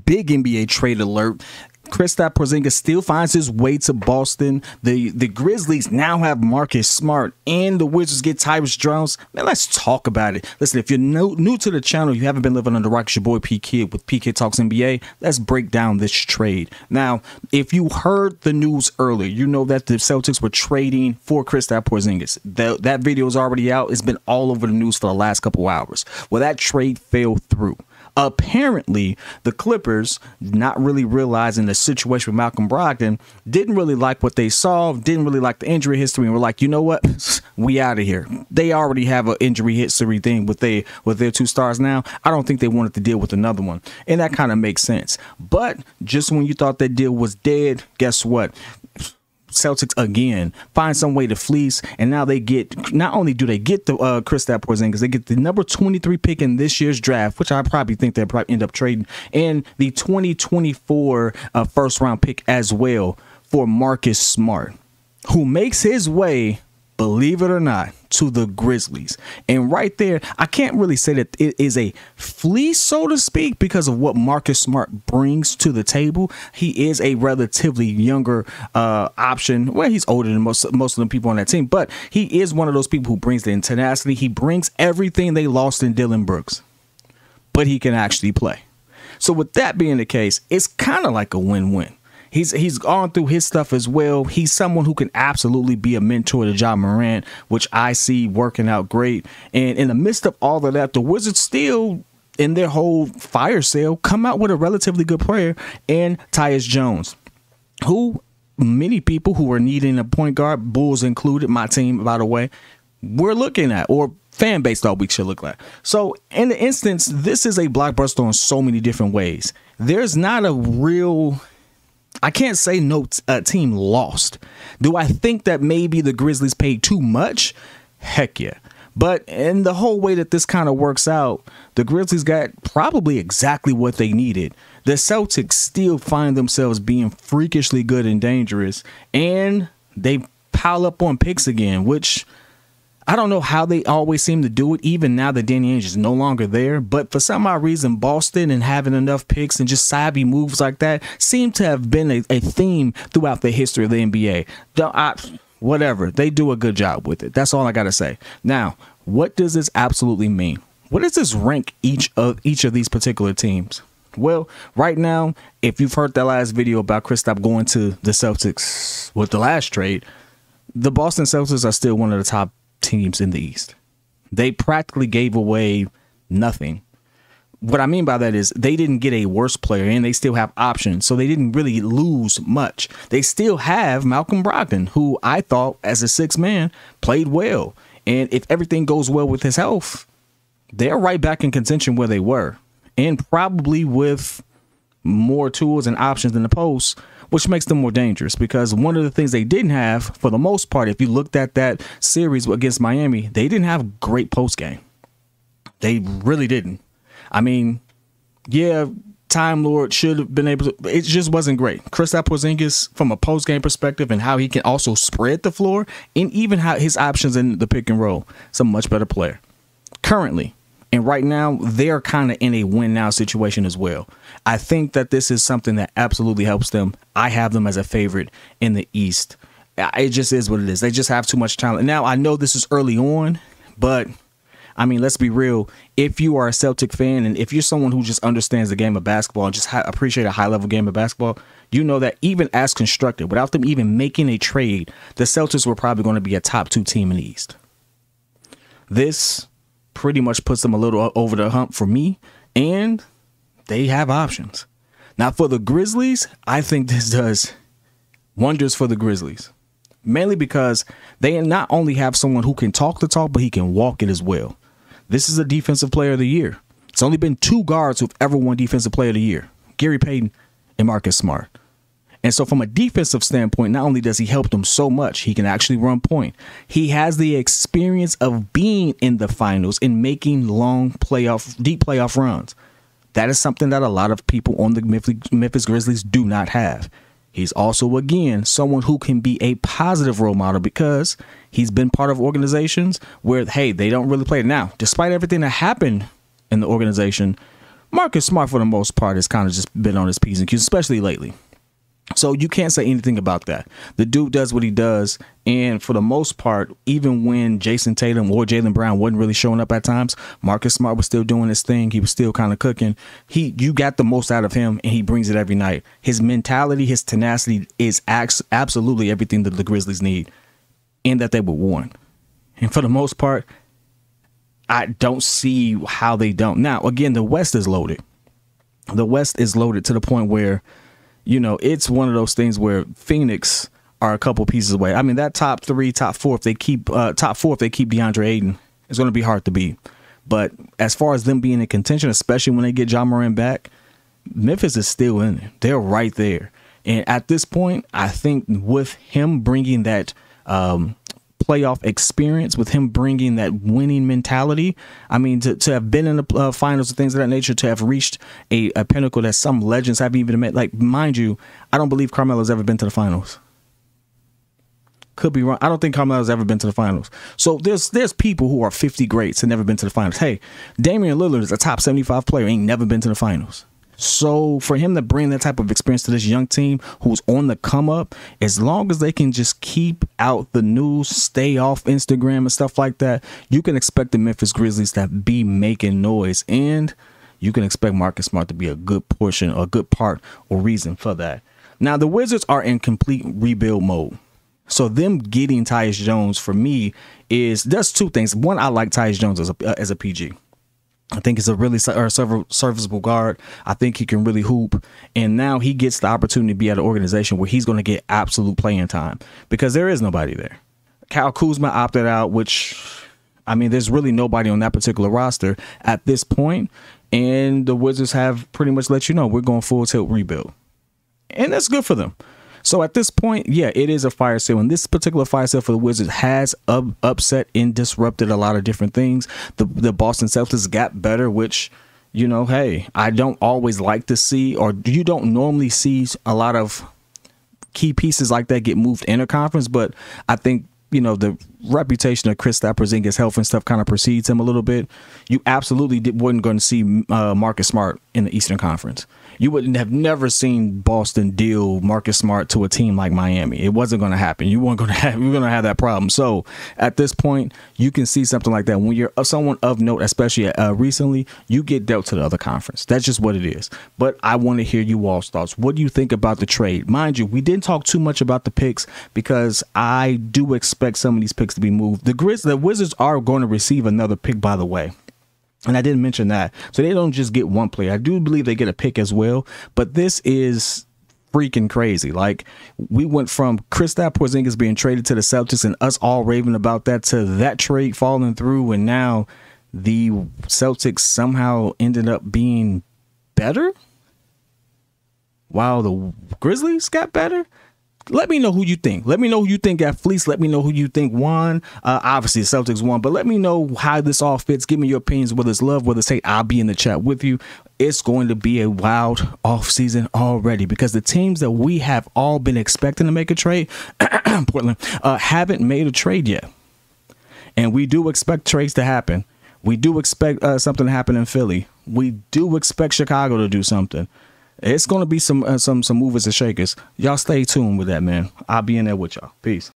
Big NBA trade alert. Kristaps Porzingis still finds his way to Boston. The Grizzlies now have Marcus Smart, and the Wizards get Tyus Jones. Man, let's talk about it. Listen, if you're new to the channel, you haven't been living under the rock, it's your boy P.kidd with P.kidd Talks NBA. Let's break down this trade. Now, if you heard the news earlier, you know that the Celtics were trading for Kristaps Porzingis. That video is already out. It's been all over the news for the last couple hours. Well, that trade fell through. Apparently, the Clippers, not really realizing the situation with Malcolm Brogdon, didn't really like what they saw, didn't really like the injury history, and were like, you know what, we out of here. They already have an injury history thing with their two stars now. I don't think they wanted to deal with another one, and that kind of makes sense. But just when you thought that deal was dead, guess what? Celtics again find some way to fleece, and now they get, not only do they get the Kristaps Porzingis, they get the number 23 pick in this year's draft, which I probably think they'll probably end up trading, and the 2024 first round pick as well for Marcus Smart, who makes his way, believe it or not, to the Grizzlies. And right there, I can't really say that it is a fleece, so to speak, because of what Marcus Smart brings to the table. He is a relatively younger option. Well, he's older than most of the people on that team, but he is one of those people who brings the tenacity. He brings everything they lost in Dillon Brooks, but he can actually play. So with that being the case, it's kind of like a win-win. He's gone through his stuff as well. He's someone who can absolutely be a mentor to Ja Morant, which I see working out great. And in the midst of all of that, the Wizards still, in their whole fire sale, come out with a relatively good player in Tyus Jones, who many people who are needing a point guard, Bulls included, my team, by the way, we're looking at, or fan base all week should look like. So in the instance, this is a blockbuster in so many different ways. There's not a real... I can't say no team lost. Do I think that maybe the Grizzlies paid too much? Heck yeah. But in the whole way that this kind of works out, the Grizzlies got probably exactly what they needed. The Celtics still find themselves being freakishly good and dangerous, and they pile up on picks again, which I don't know how they always seem to do it, even now that Danny Ainge is no longer there. But for some odd reason, Boston and having enough picks and just savvy moves like that seem to have been a theme throughout the history of the NBA. Whatever. They do a good job with it. That's all I got to say. Now, what does this absolutely mean? What does this rank each of these particular teams? Well, right now, if you've heard that last video about Kristaps going to the Celtics with the last trade, the Boston Celtics are still one of the top teams in the East. They practically gave away nothing. What I mean by that is they didn't get a worse player, and they still have options, so they didn't really lose much. They still have Malcolm Brogdon, who I thought as a sixth man played well, and if everything goes well with his health, they're right back in contention where they were, and probably with more tools and options in the post, which makes them more dangerous, because one of the things they didn't have, for the most part, if you looked at that series against Miami, they didn't have great post game. They really didn't. I mean, yeah, Time Lord should have been able to. It just wasn't great. Kristaps Porzingis, from a post game perspective, and how he can also spread the floor, and even how his options in the pick and roll, is a much better player currently. And right now, they're kind of in a win-now situation as well. I think that this is something that absolutely helps them. I have them as a favorite in the East. It just is what it is. They just have too much talent. Now, I know this is early on, but, I mean, let's be real. If you are a Celtic fan, and if you're someone who just understands the game of basketball and just appreciate a high-level game of basketball, you know that even as constructed, without them even making a trade, the Celtics were probably going to be a top 2 team in the East. This pretty much puts them a little over the hump for me, and they have options. Now, for the Grizzlies, I think this does wonders for the Grizzlies, mainly because they not only have someone who can talk the talk, but he can walk it as well. This is a defensive player of the year. It's only been 2 guards who've ever won defensive player of the year, Gary Payton and Marcus Smart. And so from a defensive standpoint, not only does he help them so much, he can actually run point. He has the experience of being in the finals and making long deep playoff runs. That is something that a lot of people on the Memphis Grizzlies do not have. He's also, again, someone who can be a positive role model, because he's been part of organizations where, hey, they don't really play. Now, despite everything that happened in the organization, Marcus Smart, for the most part, has kind of just been on his P's and Q's, especially lately. So you can't say anything about that. The dude does what he does. And for the most part, even when Jason Tatum or Jaylen Brown wasn't really showing up at times, Marcus Smart was still doing his thing. He was still kind of cooking. You got the most out of him, and he brings it every night. His mentality, his tenacity is absolutely everything that the Grizzlies need and that they would want. And for the most part, I don't see how they don't. Now, again, the West is loaded. The West is loaded to the point where, you know, it's one of those things where Phoenix are a couple pieces away. I mean, that top 4, if they keep DeAndre Ayton, it's going to be hard to beat. But as far as them being in contention, especially when they get Ja Morant back, Memphis is still in it. They're right there. And at this point, I think with him bringing that playoff experience, with him bringing that winning mentality, I mean, to have been in the finals and things of that nature, to have reached a pinnacle that some legends haven't even met. Like, mind you, I don't believe Carmelo's ever been to the finals. Could be wrong. I don't think Carmelo's ever been to the finals. So there's people who are 50 greats and never been to the finals. Hey, Damian Lillard is a top 75 player, ain't never been to the finals. So for him to bring that type of experience to this young team who's on the come up, as long as they can just keep out the news, stay off Instagram and stuff like that, you can expect the Memphis Grizzlies to be making noise, and you can expect Marcus Smart to be a good portion, or a good part or reason for that. Now, the Wizards are in complete rebuild mode. So them getting Tyus Jones, for me, does two things. One, I like Tyus Jones as a PG. I think he's a really serviceable guard. I think he can really hoop. And now he gets the opportunity to be at an organization where he's going to get absolute playing time, because there is nobody there. Kyle Kuzma opted out, which, I mean, there's really nobody on that particular roster at this point. And the Wizards have pretty much let you know we're going full tilt rebuild. And that's good for them. So at this point, yeah, it is a fire sale. And this particular fire sale for the Wizards has upset and disrupted a lot of different things. The Boston Celtics got better, which, you know, hey, I don't always like to see, or you don't normally see a lot of key pieces like that get moved interconference. But I think, you know, the reputation of Kristaps Porzingis' health and stuff kind of precedes him a little bit. You absolutely wasn't going to see Marcus Smart in the Eastern Conference. You wouldn't have never seen Boston deal Marcus Smart to a team like Miami. It wasn't going to happen. You weren't going to have that problem. So at this point, you can see something like that. When you're someone of note, especially recently, you get dealt to the other conference. That's just what it is. But I want to hear you all's thoughts. What do you think about the trade? Mind you, we didn't talk too much about the picks, because I do expect some of these picks to be moved. The Wizards are going to receive another pick, by the way. And I didn't mention that. So they don't just get one player. I do believe they get a pick as well. But this is freaking crazy. Like, we went from Kristaps Porzingis being traded to the Celtics and us all raving about that, to that trade falling through. And now the Celtics somehow ended up being better while the Grizzlies got better. Let me know who you think. Let me know who you think got fleeced. Let me know who you think won. Obviously, the Celtics won, but let me know how this all fits. Give me your opinions, whether it's love, whether it's hate. I'll be in the chat with you. It's going to be a wild offseason already, because the teams that we have all been expecting to make a trade, Portland, haven't made a trade yet. And we do expect trades to happen. We do expect something to happen in Philly. We do expect Chicago to do something. It's going to be some movers and shakers. Y'all stay tuned with that, man. I'll be in there with y'all. Peace.